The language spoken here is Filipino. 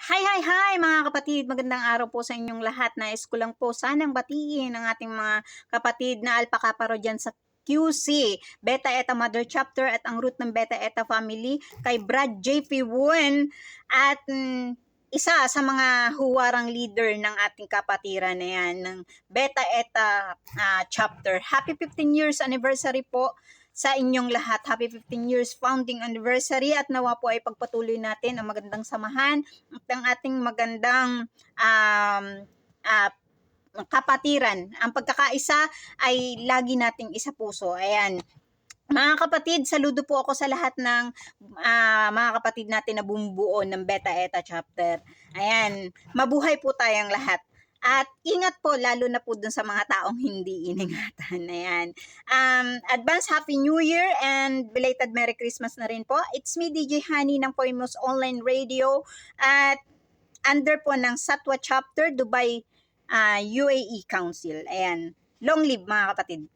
Hi, hi, hi mga kapatid! Magandang araw po sa inyong lahat. Nais ko lang po sanang batiin ang ating mga kapatid na Alpha Kappa Rho dyan sa QC, Beta Eta Mother Chapter at ang root ng Beta Eta Family kay Brad J.P. Wun at isa sa mga huwarang leader ng ating kapatiran na yan, ng Beta Eta Chapter. Happy 15 years anniversary po sa inyong lahat. Happy 15 years founding anniversary at nawa po ay pagpatuloy natin ang magandang samahan at ang ating magandang kapatiran. Ang pagkakaisa ay lagi nating isa puso. Ayan. Mga kapatid, saludo po ako sa lahat ng mga kapatid natin na bumubuo ng Beta Eta Chapter. Ayan, mabuhay po tayong lahat. At ingat po, lalo na po dun sa mga taong hindi iningatan. Ayan. Advance Happy New Year and belated Merry Christmas na rin po. It's me, DJ Honey ng Poimos Online Radio at under po ng Satwa Chapter, Dubai UAE Council. Ayan. Long live mga kapatid.